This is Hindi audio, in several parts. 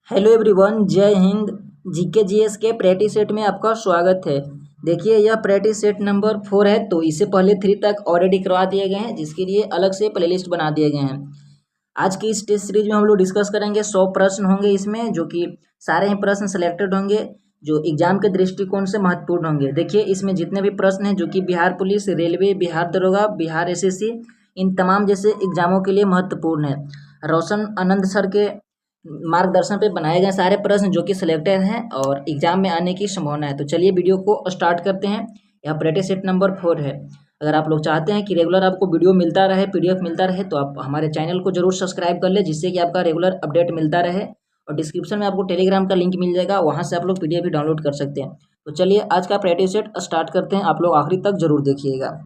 हेलो एवरीवन, जय हिंद। जीके जीएस के प्रैक्टिस सेट में आपका स्वागत है। देखिए, यह प्रैक्टिस सेट नंबर 4 है, तो इससे पहले 3 तक ऑलरेडी करवा दिए गए हैं, जिसके लिए अलग से प्लेलिस्ट बना दिए गए हैं। आज की इस टेस्ट सीरीज में हम लोग डिस्कस करेंगे 100 प्रश्न होंगे इसमें, जो कि सारे ही प्रश्न सिलेक्टेड होंगे जो एग्जाम के दृष्टिकोण से महत्वपूर्ण होंगे। देखिए, इसमें जितने भी प्रश्न हैं जो कि बिहार पुलिस, रेलवे, बिहार दरोगा, बिहार एसएससी, इन तमाम जैसे एग्जामों के लिए महत्वपूर्ण है। रोशन आनंद सर के मार्गदर्शन पे बनाए गए सारे प्रश्न जो कि सिलेक्टेड हैं और एग्जाम में आने की संभावना है। तो चलिए वीडियो को स्टार्ट करते हैं। यह प्रैक्टिस सेट नंबर 4 है। अगर आप लोग चाहते हैं कि रेगुलर आपको वीडियो मिलता रहे, पीडीएफ मिलता रहे, तो आप हमारे चैनल को जरूर सब्सक्राइब कर ले, जिससे कि आपका रेगुलर अपडेट मिलता रहे। और डिस्क्रिप्शन में आपको टेलीग्राम का लिंक मिल जाएगा, वहाँ से आप लोग पीडीएफ भी डाउनलोड कर सकते हैं। तो चलिए आज का प्रैक्टिस सेट स्टार्ट करते हैं। आप लोग आखिरी तक जरूर देखिएगा।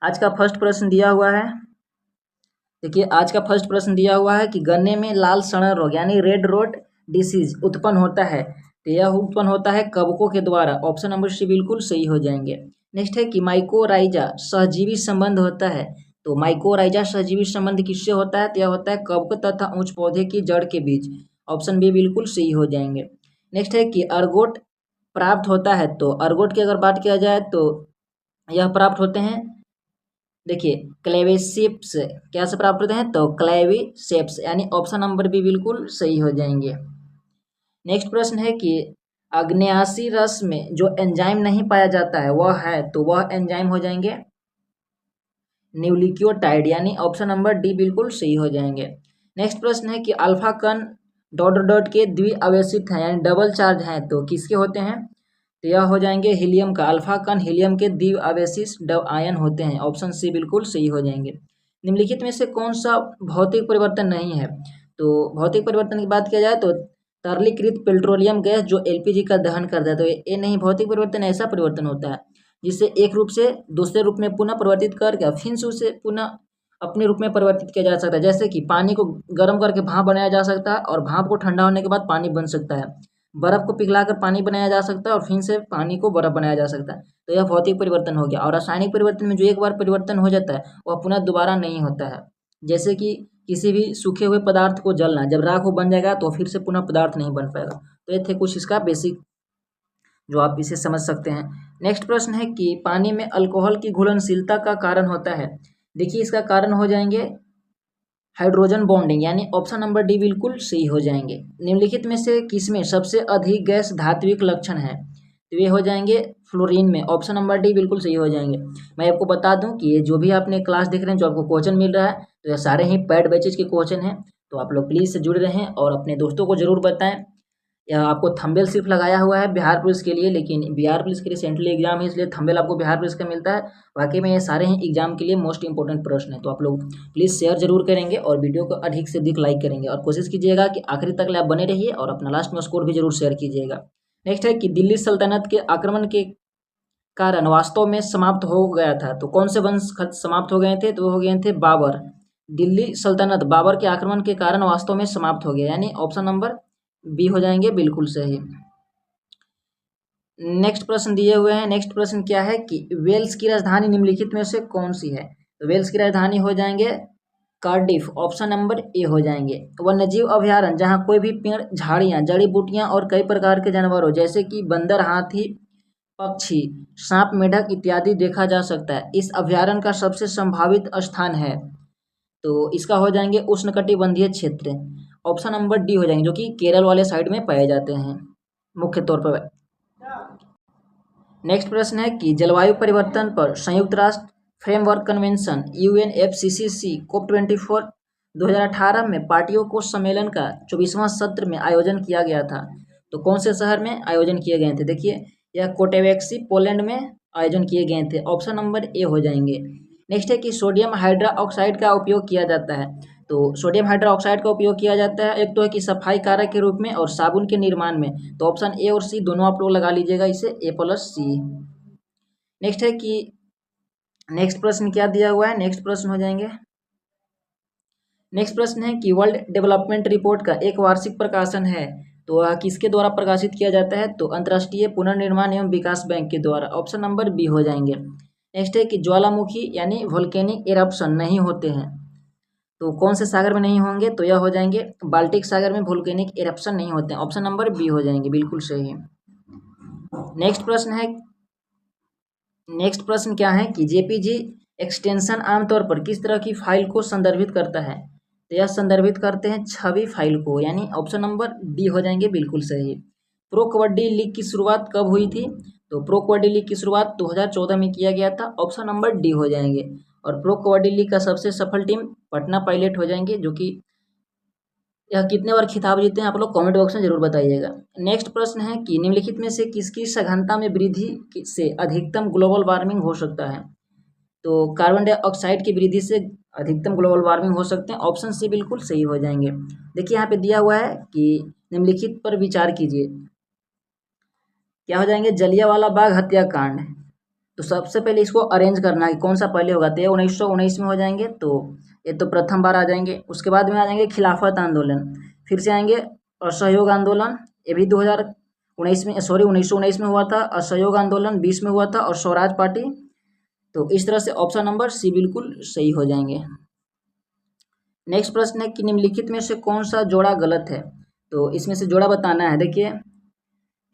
आज का फर्स्ट प्रश्न दिया हुआ है। देखिए, आज का फर्स्ट प्रश्न दिया हुआ है कि गन्ने में लाल सड़न रोग यानी रेड रोट डिसीज उत्पन्न होता है, तो यह उत्पन्न होता है कवकों के द्वारा। ऑप्शन नंबर सी बिल्कुल सही हो जाएंगे। नेक्स्ट है कि माइकोराइजा सहजीवी संबंध होता है, तो माइकोराइजा सहजीवी संबंध किससे होता है? तो यह होता है कवक तथा ऊंच पौधे की जड़ के बीच। ऑप्शन बी बिल्कुल सही हो जाएंगे। नेक्स्ट है कि अर्गोट प्राप्त होता है, तो अर्गोट की अगर बात किया जाए तो यह प्राप्त होते हैं, देखिए, क्लेविसेप्स क्या से प्राप्त होते हैं? तो क्लेविसेप्स, यानी ऑप्शन नंबर बी बिल्कुल सही हो जाएंगे। नेक्स्ट प्रश्न है कि अग्न्यासी रस में जो एंजाइम नहीं पाया जाता है वह है, तो वह एंजाइम हो जाएंगे न्यूक्लियोटाइड, यानी ऑप्शन नंबर डी बिल्कुल सही हो जाएंगे। नेक्स्ट प्रश्न है कि अल्फा कण डॉट डॉट के द्विआवेशित हैं यानी डबल चार्ज हैं, तो किसके होते हैं? तो यह हो जाएंगे हीलियम का। अल्फा कण हीलियम के द्विआवेशित आयन होते हैं। ऑप्शन सी बिल्कुल सही हो जाएंगे। निम्नलिखित में से कौन सा भौतिक परिवर्तन नहीं है? तो भौतिक परिवर्तन की बात किया जाए तो तरलीकृत पेट्रोलियम गैस जो एलपीजी का दहन करता है, तो ये नहीं। भौतिक परिवर्तन ऐसा परिवर्तन होता है जिससे एक रूप से दूसरे रूप में पुनः परिवर्तित करके फिर से उसे पुनः अपने रूप में परिवर्तित किया जा सकता है। जैसे कि पानी को गर्म करके भाप बनाया जा सकता है और भाप को ठंडा होने के बाद पानी बन सकता है। बर्फ को पिघलाकर पानी बनाया जा सकता है और फिर से पानी को बर्फ बनाया जा सकता है। तो यह भौतिक परिवर्तन हो गया। और रासायनिक परिवर्तन में जो एक बार परिवर्तन हो जाता है वह पुनः दोबारा नहीं होता है। जैसे कि किसी भी सूखे हुए पदार्थ को जलना, जब राख वो बन जाएगा तो फिर से पुनः पदार्थ नहीं बन पाएगा। तो ये थे कुछ इसका बेसिक जो आप इसे समझ सकते हैं। नेक्स्ट प्रश्न है कि पानी में अल्कोहल की घुलनशीलता का कारण होता है। देखिए, इसका कारण हो जाएंगे हाइड्रोजन बॉन्डिंग, यानी ऑप्शन नंबर डी बिल्कुल सही हो जाएंगे। निम्नलिखित में से किसमें सबसे अधिक गैस धात्विक लक्षण है? तो ये हो जाएंगे फ्लोरीन में। ऑप्शन नंबर डी बिल्कुल सही हो जाएंगे। मैं आपको बता दूं कि ये जो भी आपने क्लास देख रहे हैं, जो आपको क्वेश्चन मिल रहा है, तो ये सारे ही पेड बैचेज के क्वेश्चन हैं। तो आप लोग प्लीज़ से जुड़े रहें और अपने दोस्तों को जरूर बताएं। यह आपको थंबनेल सिर्फ लगाया हुआ है बिहार पुलिस के लिए, लेकिन बिहार पुलिस के रिसेंटली एग्जाम है, इसलिए थंबनेल आपको बिहार पुलिस का मिलता है। बाकी में ये सारे ही एग्जाम के लिए मोस्ट इंपॉर्टेंट प्रश्न है। तो आप लोग प्लीज़ शेयर जरूर करेंगे और वीडियो को अधिक से अधिक लाइक करेंगे और कोशिश कीजिएगा कि आखिरी तक आप बने रहिए और अपना लास्ट में स्कोर भी जरूर शेयर कीजिएगा। नेक्स्ट है कि दिल्ली सल्तनत के आक्रमण के कारण वास्तव में समाप्त हो गया था, तो कौन से वंश समाप्त हो गए थे? तो वो हो गए थे बाबर। दिल्ली सल्तनत बाबर के आक्रमण के कारण वास्तव में समाप्त हो गया, यानी ऑप्शन नंबर बी हो जाएंगे बिल्कुल सही। नेक्स्ट प्रश्न दिए हुए हैं। नेक्स्ट प्रश्न क्या है कि वेल्स की राजधानी निम्नलिखित में से कौन सी है? तो वेल्स की राजधानी हो जाएंगे कार्डिफ। ऑप्शन नंबर ए हो जाएंगे। वन्यजीव अभ्यारण्य जहां कोई भी पेड़, झाड़ियां, जड़ी बूटियां और कई प्रकार के जानवरों जैसे कि बंदर, हाथी, पक्षी, सांप, मेढक इत्यादि देखा जा सकता है। इस अभ्यारण्य का सबसे संभावित स्थान है, तो इसका हो जाएंगे उष्णकटिबंधीय क्षेत्र। ऑप्शन नंबर डी हो जाएंगे, जो कि केरल वाले साइड में पाए जाते हैं मुख्य तौर पर। नेक्स्ट प्रश्न है कि जलवायु परिवर्तन पर संयुक्त राष्ट्र फ्रेमवर्क कन्वेंशन UNFCCC COP24 2018 में पार्टियों को सम्मेलन का 24वां सत्र में आयोजन किया गया था, तो कौन से शहर में आयोजन किए गए थे? देखिए, यह कोटेवेक्सी पोलैंड में आयोजन किए गए थे। ऑप्शन नंबर ए हो जाएंगे। नेक्स्ट है कि सोडियम हाइड्रोक्साइड का उपयोग किया जाता है, तो सोडियम हाइड्रोक्साइड का उपयोग किया जाता है एक तो है कि सफाई कारक के रूप में और साबुन के निर्माण में। तो ऑप्शन ए और सी दोनों आप लोग लगा लीजिएगा, इसे A+C। नेक्स्ट है कि नेक्स्ट प्रश्न क्या दिया हुआ है? नेक्स्ट प्रश्न हो जाएंगे। नेक्स्ट प्रश्न है कि वर्ल्ड डेवलपमेंट रिपोर्ट का एक वार्षिक प्रकाशन है, तो वह किसके द्वारा प्रकाशित किया जाता है? तो अंतर्राष्ट्रीय पुनर्निर्माण एवं विकास बैंक के द्वारा। ऑप्शन नंबर बी हो जाएंगे। नेक्स्ट है कि ज्वालामुखी यानी वोल्केनिक एरप्शन नहीं होते हैं, तो कौन से सागर में नहीं होंगे, तो यह हो जाएंगे बाल्टिक सागर में वोल्केनिक इरप्शन नहीं होते हैं। ऑप्शन नंबर बी हो जाएंगे, बिल्कुल सही है। नेक्स्ट प्रश्न है, नेक्स्ट प्रश्न क्या है कि जेपीजी एक्सटेंशन आमतौर पर किस तरह की फाइल को संदर्भित करता है, तो यह संदर्भित करते हैं छवि फाइल को, यानी ऑप्शन नंबर डी हो जाएंगे, बिल्कुल सही। प्रो कबड्डी लीग की शुरुआत कब हुई थी, तो प्रो कबड्डी लीग की शुरुआत 2014 में किया गया था, ऑप्शन नंबर डी हो जाएंगे। और प्रो कबड्डी लीग का सबसे सफल टीम पटना पायलट हो जाएंगे, जो कि यह कितने बार खिताब जीते हैं आप लोग कमेंट बॉक्स में जरूर बताइएगा। नेक्स्ट प्रश्न है कि निम्नलिखित में से किसकी सघनता में वृद्धि से अधिकतम ग्लोबल वार्मिंग हो सकता है, तो कार्बन डाइऑक्साइड की वृद्धि से अधिकतम ग्लोबल वार्मिंग हो सकते हैं, ऑप्शन सी बिल्कुल सही हो जाएंगे। देखिए यहाँ पे दिया हुआ है कि निम्नलिखित पर विचार कीजिए, क्या हो जाएंगे, जलियांवाला बाग हत्याकांड, तो सबसे पहले इसको अरेंज करना है कौन सा पहले होगा, तो ये 1919 में हो जाएंगे, तो ये तो प्रथम बार आ जाएंगे। उसके बाद में आ जाएंगे खिलाफत आंदोलन, फिर से आएंगे असहयोग आंदोलन, ये भी 2019 में, सॉरी 1919 में हुआ था। असहयोग आंदोलन 20 में हुआ था, और स्वराज पार्टी, तो इस तरह से ऑप्शन नंबर सी बिल्कुल सही हो जाएंगे। नेक्स्ट प्रश्न है कि निम्नलिखित में से कौन सा जोड़ा गलत है, तो इसमें से जोड़ा बताना है। देखिए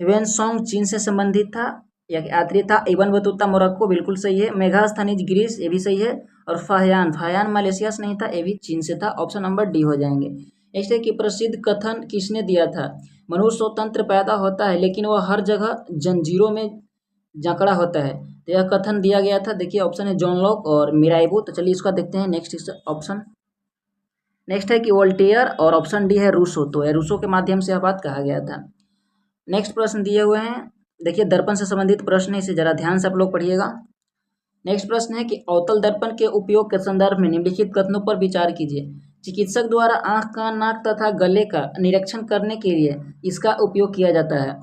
ह्वेनसोंग चीन से संबंधित था, या आत्री था। इबन बतूता मोरक्को, बिल्कुल सही है। मेगास्थनीज ग्रीस, ये भी सही है। और फाहियान मलेशिया से नहीं था, ये भी चीन से था, ऑप्शन नंबर डी हो जाएंगे। ऐसे कि प्रसिद्ध कथन किसने दिया था, मनुष्य स्वतंत्र पैदा होता है लेकिन वह हर जगह जंजीरों में जकड़ा होता है, तो यह कथन दिया गया था। देखिए ऑप्शन है जॉन लॉक और मिराइबो। तो चलिए इसका देखते हैं नेक्स्ट ऑप्शन। नेक्स्ट है कि वोल्टेयर, और ऑप्शन डी है रूसो, तो यह रूसो के माध्यम से यह बात कहा गया था। नेक्स्ट प्रश्न दिए हुए हैं, देखिए दर्पण से संबंधित प्रश्न है, इसे जरा ध्यान से आप लोग पढ़िएगा। नेक्स्ट प्रश्न है कि अवतल दर्पण के उपयोग के संदर्भ में निम्नलिखित कथनों पर विचार कीजिए। चिकित्सक द्वारा आंख, कान, नाक तथा गले का निरीक्षण करने के लिए इसका उपयोग किया जाता है,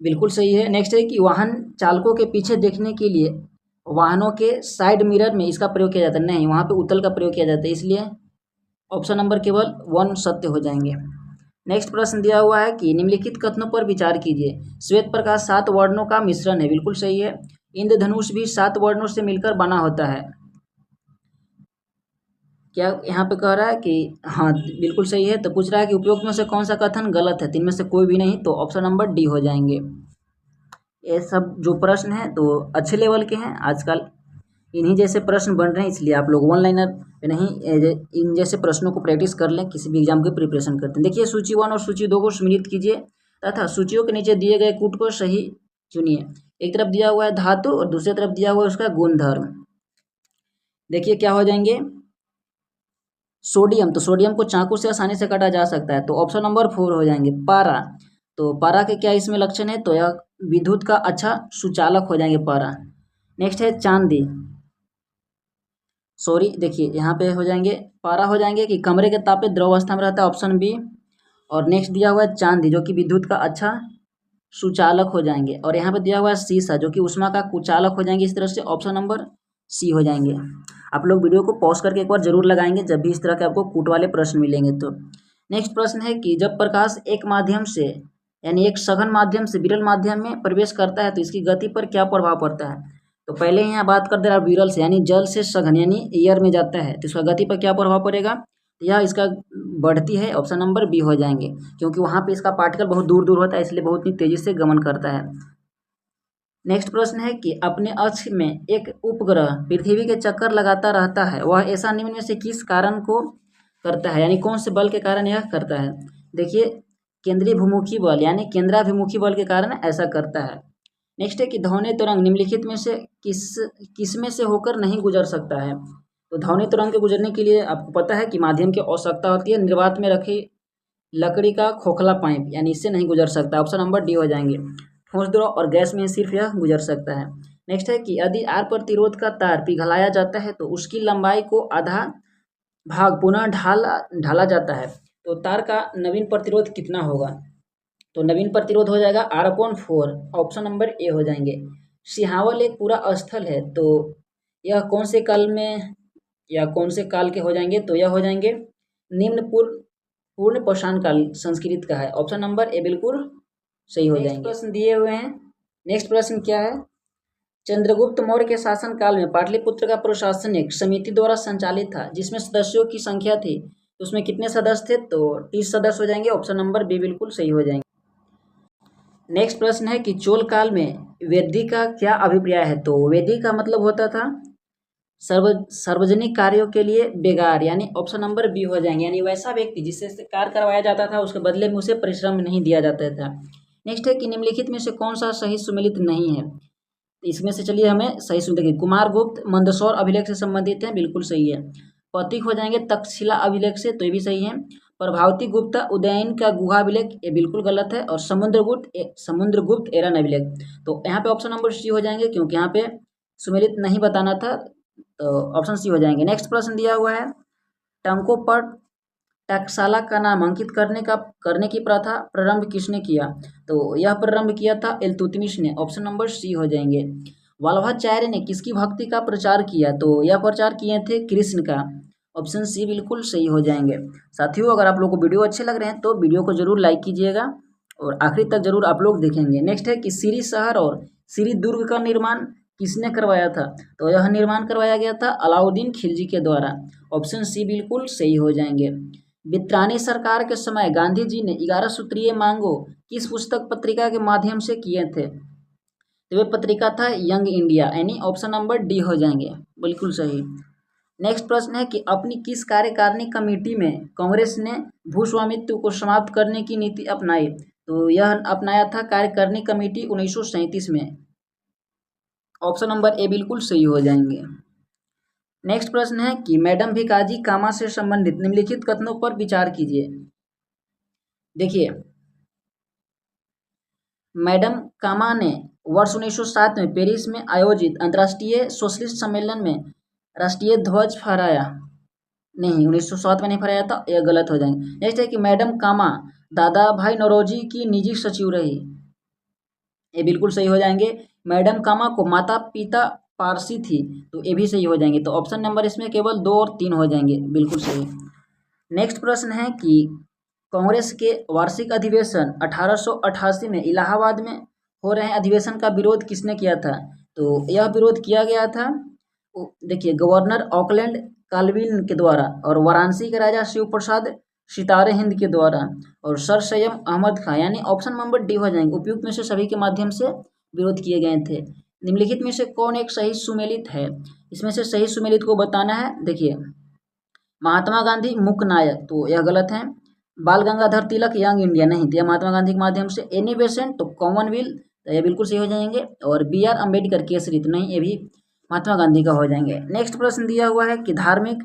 बिल्कुल सही है। नेक्स्ट है कि वाहन चालकों के पीछे देखने के लिए वाहनों के साइड मिरर में इसका प्रयोग किया जाता है, नहीं, वहाँ पे उत्तल का प्रयोग किया जाता है, इसलिए ऑप्शन नंबर केवल 1 सत्य हो जाएंगे। नेक्स्ट प्रश्न दिया हुआ है कि निम्नलिखित कथनों पर विचार कीजिए। श्वेत प्रकाश 7 वर्णों का मिश्रण है, बिल्कुल सही है। इंद्रधनुष भी 7 वर्णों से मिलकर बना होता है, क्या यहाँ पे कह रहा है कि हाँ बिल्कुल सही है। तो पूछ रहा है कि उपयुक्त में से कौन सा कथन गलत है, तो इनमें से कोई भी नहीं, तो ऑप्शन नंबर डी हो जाएंगे। ये सब जो प्रश्न है तो अच्छे लेवल के हैं, आजकल इन्हीं जैसे प्रश्न बन रहे हैं, इसलिए आप लोग वन लाइनर पे नहीं, इन जैसे प्रश्नों को प्रैक्टिस कर लें, किसी भी एग्जाम की प्रिपरेशन करते हैं। देखिए सूची 1 और सूची 2 को सम्मिलित कीजिए तथा सूचियों के नीचे दिए गए कूट को सही चुनिए। एक तरफ दिया हुआ है धातु और दूसरी तरफ दिया हुआ है उसका गुणधर्म। देखिए क्या हो जाएंगे, सोडियम, तो सोडियम को चाकू से आसानी से काटा जा सकता है, तो ऑप्शन नंबर 4 हो जाएंगे। पारा, तो पारा के क्या इसमें लक्षण है, तो यह विद्युत का अच्छा सुचालक हो जाएंगे पारा। नेक्स्ट है चांदी, सॉरी देखिए यहाँ पे हो जाएंगे पारा हो जाएंगे कि कमरे के ताप पे द्रव अवस्था में रहता है, ऑप्शन बी। और नेक्स्ट दिया हुआ है चांदी, जो कि विद्युत का अच्छा सुचालक हो जाएंगे। और यहाँ पे दिया हुआ है सीसा, जो कि उष्मा का कुचालक हो जाएंगे, इस तरह से ऑप्शन नंबर सी हो जाएंगे। आप लोग वीडियो को पॉज करके एक बार जरूर लगाएंगे जब भी इस तरह के आपको कूट वाले प्रश्न मिलेंगे तो। नेक्स्ट प्रश्न है कि जब प्रकाश एक माध्यम से, यानी एक सघन माध्यम से विरल माध्यम में प्रवेश करता है तो इसकी गति पर क्या प्रभाव पड़ता है, तो पहले यहाँ बात कर दे रहा विरल से, यानी जल से सघन यानी एयर में जाता है, तो इसका गति पर क्या प्रभाव पड़ेगा, यह इसका बढ़ती है, ऑप्शन नंबर बी हो जाएंगे, क्योंकि वहाँ पे इसका पार्टिकल बहुत दूर दूर होता है, इसलिए बहुत ही तेजी से गमन करता है। नेक्स्ट प्रश्न है कि अपने अक्ष में एक उपग्रह पृथ्वी के चक्कर लगाता रहता है, वह ऐसा निम्न में से किस कारण को करता है, यानी कौन से बल के कारण यह करता है। देखिए केंद्रीय भूमुखी बल यानी केंद्राभिमुखी बल के कारण ऐसा करता है। नेक्स्ट है कि ध्वनि तरंग निम्नलिखित में से किस में से होकर नहीं गुजर सकता है, तो ध्वनि तरंग के गुजरने के लिए आपको पता है कि माध्यम की आवश्यकता होती है, निर्वात में रखी लकड़ी का खोखला पाइप, यानी इससे नहीं गुजर सकता, ऑप्शन नंबर डी हो जाएंगे। ठोस द्रव और गैस में सिर्फ यह गुजर सकता है। नेक्स्ट है कि यदि आर प्रतिरोध का तार पिघलाया जाता है तो उसकी लंबाई को आधा भाग पुनः ढाला जाता है, तो तार का नवीन प्रतिरोध कितना होगा, तो नवीन प्रतिरोध हो जाएगा R/4, ऑप्शन नंबर ए हो जाएंगे। सिहावल एक पूरा स्थल है, तो यह कौन से काल में या कौन से काल के हो जाएंगे, तो यह हो जाएंगे निम्न पूर्ण पाषाण काल संस्कृत का है, ऑप्शन नंबर ए बिल्कुल सही हो जाएंगे। प्रश्न दिए हुए हैं, नेक्स्ट प्रश्न क्या है, चंद्रगुप्त मौर्य के शासनकाल में पाटलिपुत्र का प्रशासन एक समिति द्वारा संचालित था जिसमें सदस्यों की संख्या थी। तो उसमें कितने सदस्य थे? तो 30 सदस्य हो जाएंगे। ऑप्शन नंबर बी बिल्कुल सही हो जाएंगे। नेक्स्ट प्रश्न है कि चोल काल में वेदी का क्या अभिप्राय है? तो वेदी का मतलब होता था सार्वजनिक कार्यों के लिए बेगार, यानी ऑप्शन नंबर बी हो जाएंगे, यानी वैसा व्यक्ति जिससे कार्य करवाया जाता था उसके बदले में उसे परिश्रम नहीं दिया जाता था। नेक्स्ट है कि निम्नलिखित में से कौन सा सही सुमेलित नहीं है? इसमें से चलिए हमें सही सुन देखिए, कुमारगुप्त मंदसौर अभिलेख से संबंधित है, बिल्कुल सही है। पथिक हो जाएंगे तक्षशिला अभिलेख से, तो ये भी सही है। प्रभावती गुप्ता उदयन का गुहा अभिलेख, ये बिल्कुल गलत है। और समुद्रगुप्त एरन अभिलेख, तो यहाँ पे ऑप्शन नंबर सी हो जाएंगे क्योंकि यहाँ पे सुमेलित नहीं बताना था, तो ऑप्शन सी हो जाएंगे। नेक्स्ट प्रश्न दिया हुआ है, टंकों पर टकसाला का नाम अंकित करने की प्रथा प्रारंभ किसने किया? तो यह प्रारंभ किया था इल्तुतमिश ने, ऑप्शन नंबर सी हो जाएंगे। वल्लभाचार्य ने किसकी भक्ति का प्रचार किया? तो यह प्रचार किए थे कृष्ण का, ऑप्शन सी बिल्कुल सही हो जाएंगे। साथियों, अगर आप लोग को वीडियो अच्छे लग रहे हैं तो वीडियो को जरूर लाइक कीजिएगा और आखिरी तक जरूर आप लोग देखेंगे। नेक्स्ट है कि श्री शहर और श्री दुर्ग का निर्माण किसने करवाया था? तो यह निर्माण करवाया गया था अलाउद्दीन खिलजी के द्वारा, ऑप्शन सी बिल्कुल सही हो जाएंगे। वित्रानी सरकार के समय गांधी जी ने 11 सूत्रीय मांगों किस पुस्तक पत्रिका के माध्यम से किए थे? तो वह पत्रिका था यंग इंडिया, यानी ऑप्शन नंबर डी हो जाएंगे, बिल्कुल सही। नेक्स्ट प्रश्न है कि अपनी किस कार्यकारिणी कमेटी में कांग्रेस ने भूस्वामित्व को समाप्त करने की नीति अपनाई? तो यह अपनाया था कार्यकारिणी कमेटी 1937 में, ऑप्शन नंबर ए बिल्कुल सही हो जाएंगे। नेक्स्ट प्रश्न है कि मैडम भिकाजी कामा से संबंधित निम्नलिखित कथनों पर विचार कीजिए। देखिए, मैडम कामा ने वर्ष 1907 में पेरिस में आयोजित अंतर्राष्ट्रीय सोशलिस्ट सम्मेलन में राष्ट्रीय ध्वज फहराया, नहीं 1907 में नहीं फहराया था, यह गलत हो जाएंगे। नेक्स्ट है कि मैडम कामा दादा भाई नौरोजी की निजी सचिव रही, ये बिल्कुल सही हो जाएंगे। मैडम कामा को माता पिता पारसी थी, तो ये भी सही हो जाएंगे। तो ऑप्शन नंबर इसमें केवल 2 और 3 हो जाएंगे, बिल्कुल सही। नेक्स्ट प्रश्न है कि कांग्रेस के वार्षिक अधिवेशन 1888 में इलाहाबाद में हो रहे अधिवेशन का विरोध किसने किया था? तो यह विरोध किया गया था, देखिए, गवर्नर ऑकलैंड काल्विन के द्वारा और वाराणसी के राजा शिव प्रसाद सितारे हिंद के द्वारा और सर सैयद अहमद खां, यानी ऑप्शन नंबर डी हो जाएंगे। उपयुक्त में से सभी के माध्यम से विरोध किए गए थे। निम्नलिखित में से कौन एक सही सुमेलित है? इसमें से सही सुमेलित को बताना है। देखिए, महात्मा गांधी मुख्य नायक, तो यह गलत है। बाल गंगाधर तिलक यंग इंडिया, नहीं, तो यह महात्मा गांधी के माध्यम से। एनी बेसेंट, तो कॉमनवेल्थ, तो यह बिल्कुल सही हो जाएंगे। और बी आर अम्बेडकर केसरी, तो नहीं, ये भी महात्मा गांधी का हो जाएंगे। नेक्स्ट प्रश्न दिया हुआ है कि धार्मिक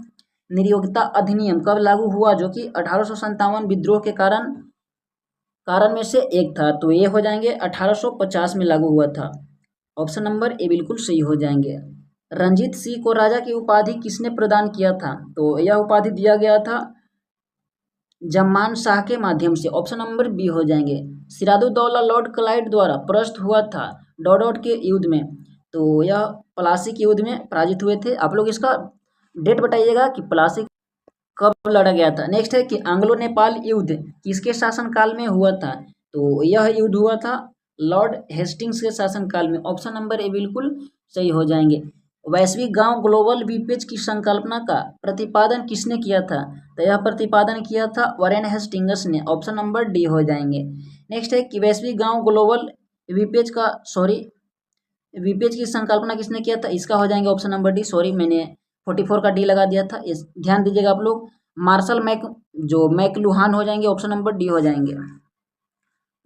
नियोक्ता अधिनियम कब लागू हुआ, जो कि 1857 विद्रोह के कारण में से एक था, तो ये हो जाएंगे 1850 में लागू हुआ था, ऑप्शन नंबर ए बिल्कुल सही हो जाएंगे। रंजीत सिंह को राजा की उपाधि किसने प्रदान किया था? तो यह उपाधि दिया गया था जम्मान शाह के माध्यम से, ऑप्शन नंबर बी हो जाएंगे। सिराजुद्दौला लॉर्ड क्लाइव द्वारा परास्त हुआ था डॉडोट के युद्ध में, तो यह प्लासी के युद्ध में पराजित हुए थे। आप लोग इसका डेट बताइएगा कि प्लासी कब लड़ा गया था। नेक्स्ट है कि एंग्लो नेपाल युद्ध किसके शासनकाल में हुआ था? तो यह युद्ध हुआ था लॉर्ड हेस्टिंग्स के शासनकाल में, ऑप्शन नंबर ए बिल्कुल सही हो जाएंगे। वैश्विक गांव ग्लोबल वीपेज की संकल्पना का प्रतिपादन किसने किया था? तो यह प्रतिपादन किया था वॉरेन हेस्टिंग्स ने, ऑप्शन नंबर डी हो जाएंगे। नेक्स्ट है कि वैश्विक गांव ग्लोबल वीपेज की संकल्पना किसने किया था? इसका हो जाएंगे ऑप्शन नंबर डी, सॉरी मैंने 44 का डी लगा दिया था, इस ध्यान दीजिएगा आप लोग। मार्शल मैकलुहान हो जाएंगे, ऑप्शन नंबर डी हो जाएंगे।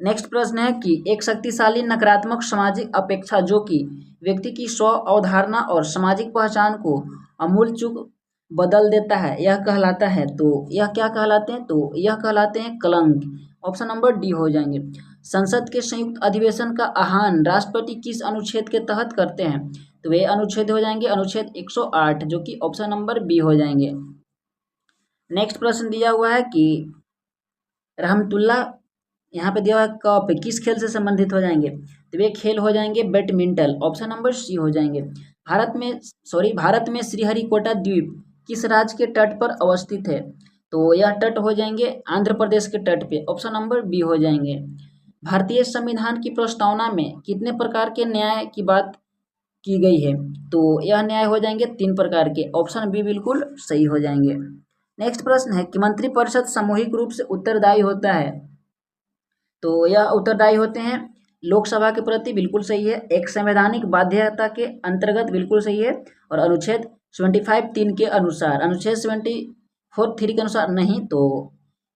नेक्स्ट प्रश्न है कि एक शक्तिशाली नकारात्मक सामाजिक अपेक्षा जो कि व्यक्ति की स्व अवधारणा और सामाजिक पहचान को अमूल चूक बदल देता है, यह कहलाता है, तो यह क्या कहलाते हैं? तो यह कहलाते हैं कलंक, ऑप्शन नंबर डी हो जाएंगे। संसद के संयुक्त अधिवेशन का आह्वान राष्ट्रपति किस अनुच्छेद के तहत करते हैं? तो वे अनुच्छेद हो जाएंगे अनुच्छेद 108, जो कि ऑप्शन नंबर बी हो जाएंगे। नेक्स्ट प्रश्न दिया हुआ है कि रहमतुल्ला, यहाँ पे दिया हुआ है कप किस खेल से संबंधित हो जाएंगे? तो वे खेल हो जाएंगे बैडमिंटन, ऑप्शन नंबर सी हो जाएंगे। भारत में श्रीहरिकोटा द्वीप किस राज्य के तट पर अवस्थित है? तो यह तट हो जाएंगे आंध्र प्रदेश के तट पे, ऑप्शन नंबर बी हो जाएंगे। भारतीय संविधान की प्रस्तावना में कितने प्रकार के न्याय की बात की गई है। तो यह न्याय हो जाएंगे 3 प्रकार के, ऑप्शन बी बिल्कुल सही हो जाएंगे। नेक्स्ट प्रश्न है कि मंत्रिपरिषद सामूहिक रूप से उत्तरदायी होता है, तो यह उत्तरदायी होते हैं लोकसभा के प्रति, बिल्कुल सही है। एक संवैधानिक बाध्यता के अंतर्गत, बिल्कुल सही है। और अनुच्छेद 75(3) के अनुसार, अनुच्छेद 74(3) के अनुसार नहीं, तो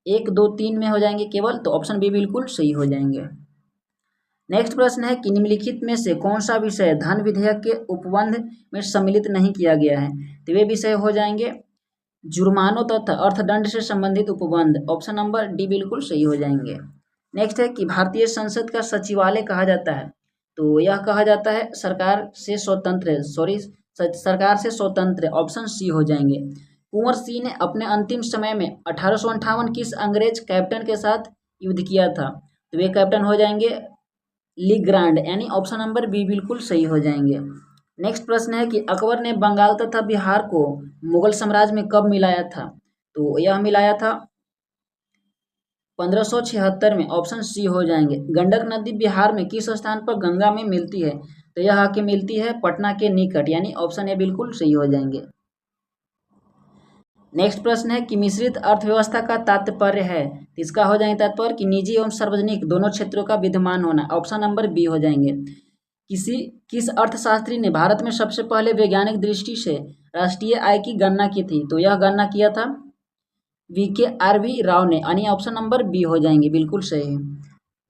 1, 2, 3 में हो जाएंगे केवल, तो ऑप्शन बी बिल्कुल सही हो जाएंगे। नेक्स्ट प्रश्न है कि निम्नलिखित में से कौन सा विषय धन विधेयक के उपबंध में सम्मिलित नहीं किया गया है, तो वे विषय हो जाएंगे जुर्मानों तथा अर्थदंड से संबंधित उपबंध, ऑप्शन नंबर डी बिल्कुल सही हो जाएंगे। नेक्स्ट है कि भारतीय संसद का सचिवालय कहा जाता है, तो यह कहा जाता है सरकार से स्वतंत्र, ऑप्शन सी हो जाएंगे। कुंवर सिंह ने अपने अंतिम समय में 1858 किस अंग्रेज कैप्टन के साथ युद्ध किया था, तो वे कैप्टन हो जाएंगे लीग्रांड, यानी ऑप्शन नंबर बी बिल्कुल सही हो जाएंगे। नेक्स्ट प्रश्न है कि अकबर ने बंगाल तथा बिहार को मुगल साम्राज्य में कब मिलाया था, तो यह मिलाया था 1576 में, ऑप्शन सी हो जाएंगे। गंडक नदी बिहार में किस स्थान पर गंगा में मिलती है, तो यह आके मिलती है पटना के निकट, यानी ऑप्शन ए बिल्कुल सही हो जाएंगे। नेक्स्ट प्रश्न है कि मिश्रित अर्थव्यवस्था का तात्पर्य है, इसका हो जाएंगे तात्पर्य कि निजी एवं सार्वजनिक दोनों क्षेत्रों का विद्यमान होना, ऑप्शन नंबर बी हो जाएंगे। किस अर्थशास्त्री ने भारत में सबसे पहले वैज्ञानिक दृष्टि से राष्ट्रीय आय की गणना की थी, तो यह गणना किया था VKRV राव ने, यानी ऑप्शन नंबर बी हो जाएंगे, बिल्कुल सही।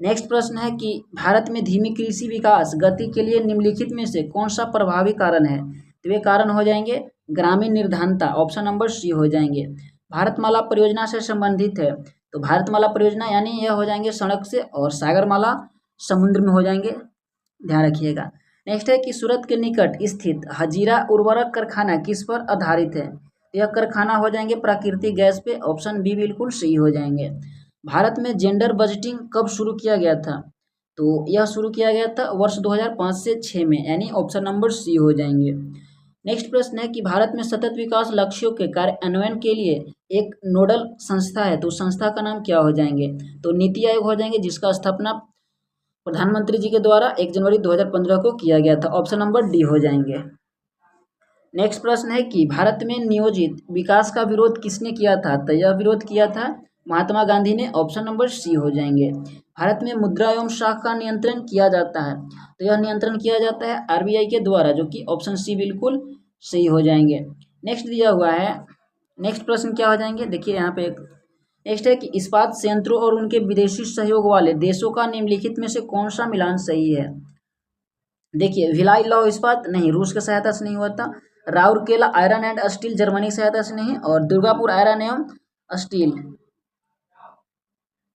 नेक्स्ट प्रश्न है कि भारत में धीमी कृषि विकास गति के लिए निम्नलिखित में से कौन सा प्रभावी कारण है, तो वे कारण हो जाएंगे ग्रामीण निर्धनता, ऑप्शन नंबर सी हो जाएंगे। भारतमाला परियोजना से संबंधित है, तो भारतमाला परियोजना यानी यह हो जाएंगे सड़क से, और सागरमाला समुद्र में हो जाएंगे, ध्यान रखिएगा। नेक्स्ट है कि सूरत के निकट स्थित हजीरा उर्वरक कारखाना किस पर आधारित है, यह कारखाना हो जाएंगे प्राकृतिक गैस पे, ऑप्शन बी बिल्कुल सही हो जाएंगे। भारत में जेंडर बजटिंग कब शुरू किया गया था, तो यह शुरू किया गया था वर्ष 2005 से 6 में, यानी ऑप्शन नंबर सी हो जाएंगे। नेक्स्ट प्रश्न है कि भारत में सतत विकास लक्ष्यों के कार्यान्वयन के लिए एक नोडल संस्था है, तो संस्था का नाम क्या हो जाएंगे, तो नीति आयोग हो जाएंगे, जिसका स्थापना प्रधानमंत्री जी के द्वारा 1 जनवरी 2015 को किया गया था, ऑप्शन नंबर डी हो जाएंगे। नेक्स्ट प्रश्न है कि भारत में नियोजित विकास का विरोध किसने किया था, तो यह विरोध किया था महात्मा गांधी ने, ऑप्शन नंबर सी हो जाएंगे। भारत में मुद्रा एवं शाख का नियंत्रण किया जाता है, तो यह नियंत्रण किया जाता है RBI के द्वारा, जो कि ऑप्शन सी बिल्कुल सही हो जाएंगे। नेक्स्ट दिया हुआ है, नेक्स्ट प्रश्न क्या हो जाएंगे, देखिए यहाँ पे नेक्स्ट है कि इस्पात संयंत्रों और उनके विदेशी सहयोग वाले देशों का निम्नलिखित में से कौन सा मिलान सही है। देखिए भिलाई लौह इस्पात नहीं, रूस की सहायता से नहीं हुआ था। Rourkela iron and steel Germany की सहायता से नहीं, और दुर्गापुर आयरन एवं स्टील,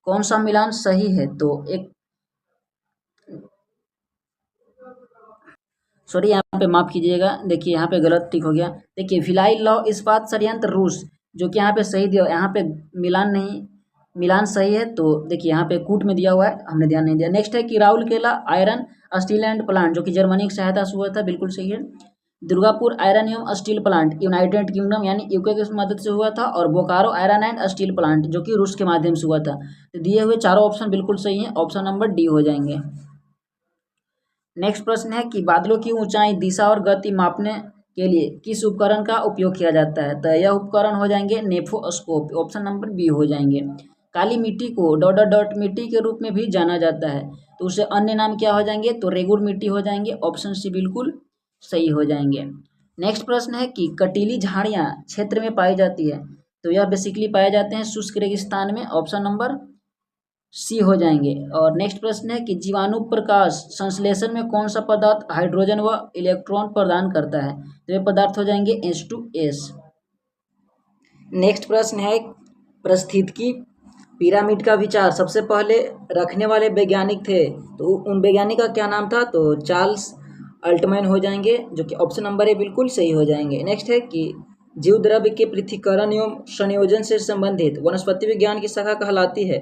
कौन सा मिलान सही है, तो एक सॉरी यहाँ पे माफ कीजिएगा, देखिए यहाँ पे गलत टिक हो गया। देखिए भिलाई लौह इस्पात संयंत्र रूस, जो कि यहाँ पे सही दिया, यहाँ पे मिलान नहीं, मिलान सही है, तो देखिए यहाँ पे कूट में दिया हुआ है, हमने ध्यान नहीं दिया। नेक्स्ट है कि Rourkela iron steel and plant, जो कि जर्मनी की सहायता से हुआ था, बिल्कुल सही है। दुर्गापुर आयरन एवं स्टील प्लांट यूनाइटेड किंगडम यानी यूके की मदद से हुआ था, और Bokaro iron and steel plant जो कि रूस के माध्यम से हुआ था। तो दिए हुए चारों ऑप्शन बिल्कुल सही हैं, ऑप्शन नंबर डी हो जाएंगे। नेक्स्ट प्रश्न है कि बादलों की ऊंचाई, दिशा और गति मापने के लिए किस उपकरण का उपयोग किया जाता है, तो यह उपकरण हो जाएंगे नेफोस्कोप, ऑप्शन नंबर बी हो जाएंगे। काली मिट्टी को डॉट डॉट डॉट मिट्टी के रूप में भी जाना जाता है, तो उसे अन्य नाम क्या हो जाएंगे, तो रेगुर मिट्टी हो जाएंगे, ऑप्शन सी बिल्कुल सही हो जाएंगे। नेक्स्ट प्रश्न है कि कटीली झाड़ियाँ क्षेत्र में पाई जाती है, तो यह बेसिकली पाए जाते हैं शुष्क रेगिस्तान में, ऑप्शन नंबर सी हो जाएंगे। और नेक्स्ट प्रश्न है कि जीवाणु प्रकाश संश्लेषण में कौन सा पदार्थ हाइड्रोजन व इलेक्ट्रॉन प्रदान करता है, तो ये पदार्थ हो जाएंगे H2S। नेक्स्ट प्रश्न है पारिस्थितिकी पिरामिड का विचार सबसे पहले रखने वाले वैज्ञानिक थे, तो उन वैज्ञानिक का क्या नाम था, तो चार्ल्स अल्टमैन हो जाएंगे, जो कि ऑप्शन नंबर ए बिल्कुल सही हो जाएंगे। नेक्स्ट है कि जीव द्रव्य के पृथक्करण एवं संयोजन से संबंधित वनस्पति विज्ञान की शाखा कहलाती है,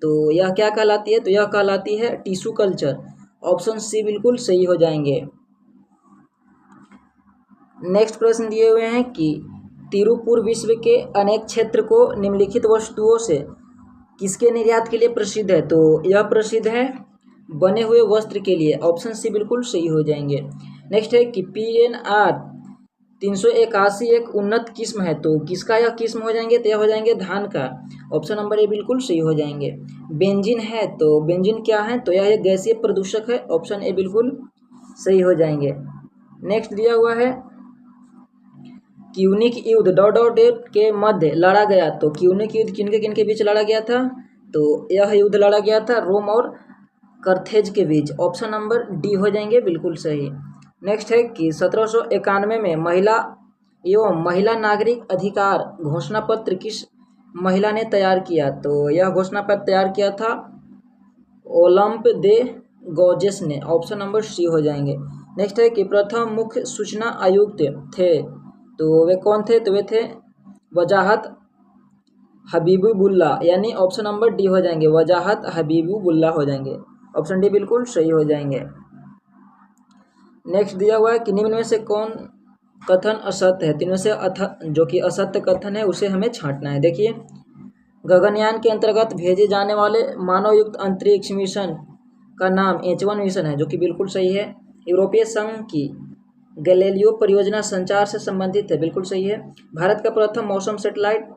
तो यह क्या कहलाती है, तो यह कहलाती है टिश्यू कल्चर, ऑप्शन सी बिल्कुल सही हो जाएंगे। नेक्स्ट प्रश्न दिए हुए हैं कि तिरुपुर विश्व के अनेक क्षेत्र को निम्नलिखित वस्तुओं से किसके निर्यात के लिए प्रसिद्ध है, तो यह प्रसिद्ध है बने हुए वस्त्र के लिए, ऑप्शन सी बिल्कुल सही हो जाएंगे। नेक्स्ट है कि PNR 381 एक उन्नत किस्म है, तो किसका यह किस्म हो जाएंगे, तो यह हो जाएंगे धान का। ऑप्शन नंबर ए बिल्कुल सही हो जाएंगे। बेंजीन है, तो बेंजीन क्या है, तो यह एक गैसीय प्रदूषक है। ऑप्शन ए बिल्कुल सही हो जाएंगे। नेक्स्ट दिया हुआ है क्यूनिक युद्ध डॉट डॉट डॉट के मध्य लड़ा गया, तो क्यूनिक युद्ध किनके किनके बीच लड़ा गया था, तो यह युद्ध लड़ा गया था रोम और कर्थेज के बीच। ऑप्शन नंबर डी हो जाएंगे बिल्कुल सही। नेक्स्ट है कि 1791 में महिला एवं महिला नागरिक अधिकार घोषणा पत्र किस महिला ने तैयार किया, तो यह घोषणा पत्र तैयार किया था ओलंप दे गौजेस ने। ऑप्शन नंबर सी हो जाएंगे। नेक्स्ट है कि प्रथम मुख्य सूचना आयुक्त थे, तो वे कौन थे, तो वे थे वजाहत हबीबुल्ला, यानी ऑप्शन नंबर डी हो जाएंगे, वजाहत हबीबुल्ला हो जाएंगे। ऑप्शन डी बिल्कुल सही हो जाएंगे। नेक्स्ट दिया हुआ है कि निम्न में से कौन कथन असत्य है, तीनों से जो कि असत्य कथन है उसे हमें छांटना है। देखिए, गगनयान के अंतर्गत भेजे जाने वाले मानव युक्त अंतरिक्ष मिशन का नाम H1 मिशन है, जो कि बिल्कुल सही है। यूरोपीय संघ की गैलीलियो परियोजना संचार से संबंधित है, बिल्कुल सही है। भारत का प्रथम मौसम सैटेलाइट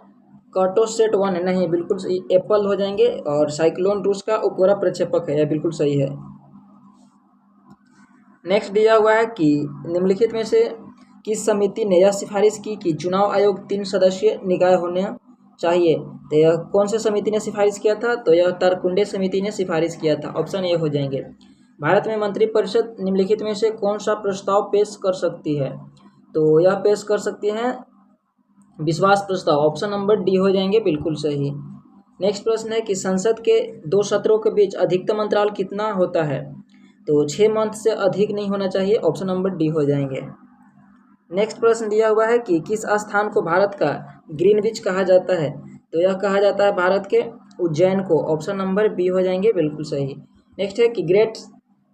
कार्टोसैट 1 है, नहीं बिल्कुल सही, एप्पल हो जाएंगे। और साइक्लोन रूस का उपग्रह प्रक्षेपक है, यह बिल्कुल सही है। नेक्स्ट दिया हुआ है कि निम्नलिखित में से किस समिति ने यह सिफारिश की कि चुनाव आयोग 3 सदस्यीय निकाय होना चाहिए, तो यह कौन से समिति ने सिफारिश किया था, तो यह तारकुंडे समिति ने सिफारिश किया था। ऑप्शन ए हो जाएंगे। भारत में मंत्रिपरिषद निम्नलिखित में से कौन सा प्रस्ताव पेश कर सकती है, तो यह पेश कर सकती है विश्वास प्रस्ताव। ऑप्शन नंबर डी हो जाएंगे बिल्कुल सही। नेक्स्ट प्रश्न है कि संसद के 2 सत्रों के बीच अधिकतम अंतराल कितना होता है, तो 6 मंथ से अधिक नहीं होना चाहिए। ऑप्शन नंबर डी हो जाएंगे। नेक्स्ट प्रश्न दिया हुआ है कि किस स्थान को भारत का ग्रीनविच कहा जाता है, तो यह कहा जाता है भारत के उज्जैन को। ऑप्शन नंबर बी हो जाएंगे बिल्कुल सही। नेक्स्ट है कि ग्रेट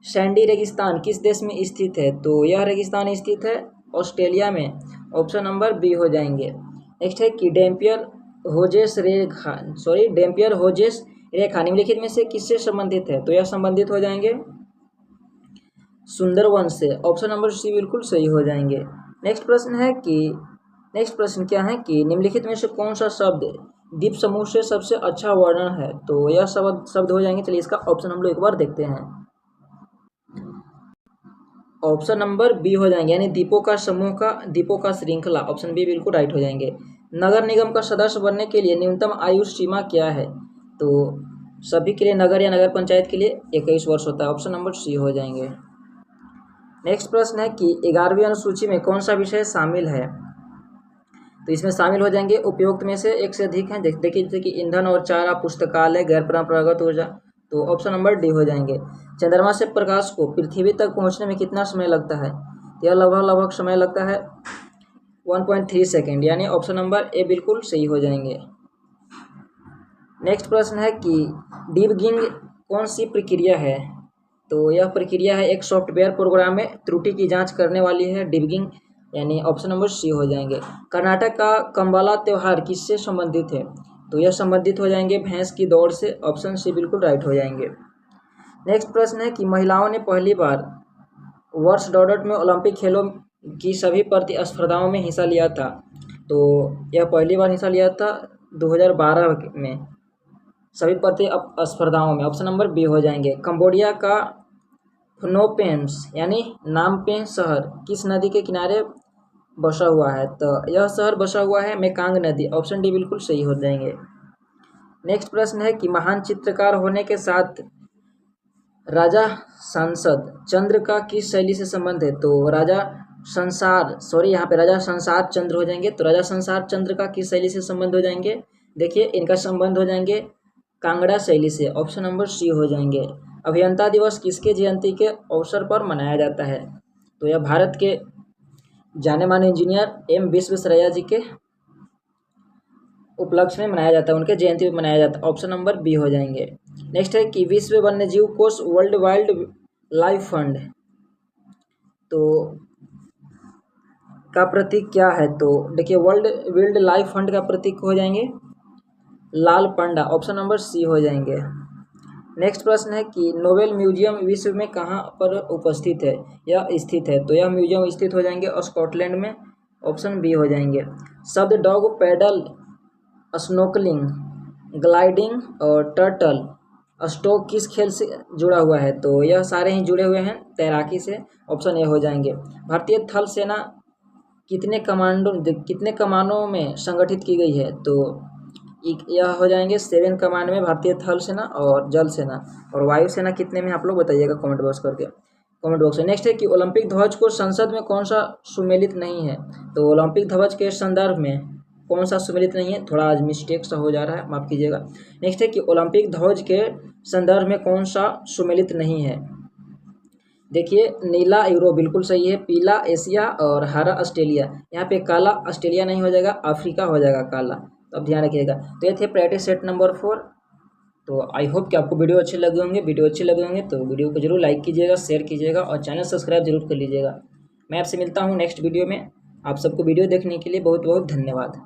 सैंडी रेगिस्तान किस देश में स्थित है, तो यह रेगिस्तान स्थित है ऑस्ट्रेलिया में। ऑप्शन नंबर बी हो जाएंगे। नेक्स्ट है कि डेम्पियर होजेस रेखा निम्नलिखित में से किससे संबंधित है, तो यह संबंधित हो जाएंगे सुंदरवन से। ऑप्शन नंबर सी बिल्कुल सही हो जाएंगे। नेक्स्ट प्रश्न क्या है कि निम्नलिखित में से कौन सा शब्द द्वीप समूह से सबसे अच्छा वर्णन है, तो यह शब्द हो जाएंगे। चलिए इसका ऑप्शन हम लोग एक बार देखते हैं। ऑप्शन नंबर बी हो जाएंगे, यानी द्वीपों का समूह का द्वीपों का श्रृंखला। ऑप्शन बी बिल्कुल राइट हो जाएंगे। नगर निगम का सदस्य बनने के लिए न्यूनतम आयु सीमा क्या है, तो सभी के लिए नगर या नगर पंचायत के लिए 21 वर्ष होता है। ऑप्शन नंबर सी हो जाएंगे। नेक्स्ट प्रश्न है कि 11वीं अनुसूची में कौन सा विषय शामिल है, तो इसमें शामिल हो जाएंगे उपयुक्त में से एक से अधिक हैं। देखिए जैसे कि ईंधन और चारा, पुस्तकालय, गैर परंपरागत ऊर्जा, तो ऑप्शन नंबर डी हो जाएंगे। चंद्रमा से प्रकाश को पृथ्वी तक पहुंचने में कितना समय लगता है, यह लगभग समय लगता है 1.3 सेकेंड, यानी ऑप्शन नंबर ए बिल्कुल सही हो जाएंगे। नेक्स्ट प्रश्न है कि डिबगिंग कौन सी प्रक्रिया है, तो यह प्रक्रिया है एक सॉफ्टवेयर प्रोग्राम में त्रुटि की जांच करने वाली है डिबगिंग, यानी ऑप्शन नंबर सी हो जाएंगे। कर्नाटक का कंबाला त्यौहार किससे संबंधित है, तो यह संबंधित हो जाएंगे भैंस की दौड़ से। ऑप्शन सी बिल्कुल राइट हो जाएंगे। नेक्स्ट प्रश्न है कि महिलाओं ने पहली बार वर्ष डॉट में ओलंपिक खेलों की सभी प्रतिस्पर्धाओं में हिस्सा लिया था, तो यह पहली बार हिस्सा लिया था 2012 में सभी प्रतिस्पर्धाओं में। ऑप्शन नंबर बी हो जाएंगे। कंबोडिया का फ्नोपेन्स यानी नामपें शहर किस नदी के किनारे बसा हुआ है, तो यह शहर बसा हुआ है मेकांग नदी। ऑप्शन डी बिल्कुल सही हो जाएंगे। नेक्स्ट प्रश्न है कि महान चित्रकार होने के साथ राजा सांसद चंद्र का किस शैली से संबंध है, तो राजा संसार चंद्र हो जाएंगे। तो राजा संसार चंद्र का किस शैली से संबंध हो जाएंगे, देखिए इनका संबंध हो जाएंगे कांगड़ा शैली से। ऑप्शन नंबर सी हो जाएंगे। अभियंता दिवस किसके जयंती के अवसर पर मनाया जाता है, तो यह भारत के जाने माने इंजीनियर एम विश्वेश्वरैया जी के उपलक्ष्य में मनाया जाता है, उनके जयंती में मनाया जाता है। ऑप्शन नंबर बी हो जाएंगे। नेक्स्ट है कि विश्व वन्यजीव कोष वर्ल्ड वाइल्ड लाइफ फंड तो का प्रतीक क्या है, तो देखिए वर्ल्ड वाइल्ड लाइफ फंड का प्रतीक हो जाएंगे लाल पांडा। ऑप्शन नंबर सी हो जाएंगे। नेक्स्ट प्रश्न है कि नोबेल म्यूजियम विश्व में कहाँ पर उपस्थित है या स्थित है? तो यह म्यूजियम स्थित हो जाएंगे स्कॉटलैंड में, ऑप्शन बी हो जाएंगे। शब्द डॉग, पैडल, स्नोकलिंग, ग्लाइडिंग और टर्टल स्ट्रोक किस खेल से जुड़ा हुआ है? तो यह सारे ही जुड़े हुए हैं तैराकी से, ऑप्शन ए हो जाएंगे। भारतीय थल सेना कितने कमानों में संगठित की गई है? तो यह हो जाएंगे 7 कमान में भारतीय थल सेना और जल सेना, और वायु सेना कितने में आप लोग बताइएगा कमेंट बॉक्स में। नेक्स्ट है कि ओलंपिक ध्वज को संसद में कौन सा सुमेलित नहीं है? तो ओलंपिक ध्वज के संदर्भ में कौन सा सुमेलित नहीं है? थोड़ा आज मिस्टेक सा हो जा रहा है, माफ कीजिएगा। नेक्स्ट है कि ओलंपिक ध्वज के संदर्भ में कौन सा सुमेलित नहीं है? देखिए, नीला यूरोप बिल्कुल सही है, पीला एशिया और हरा ऑस्ट्रेलिया। यहाँ पे काला ऑस्ट्रेलिया नहीं हो जाएगा, अफ्रीका हो जाएगा काला, तो अब ध्यान रखिएगा। तो ये थे प्रैक्टिस सेट नंबर 4। तो आई होप कि आपको वीडियो अच्छे लगे होंगे तो वीडियो को जरूर लाइक कीजिएगा, शेयर कीजिएगा और चैनल सब्सक्राइब जरूर कर लीजिएगा। मैं आपसे मिलता हूँ नेक्स्ट वीडियो में। आप सबको वीडियो देखने के लिए बहुत बहुत धन्यवाद।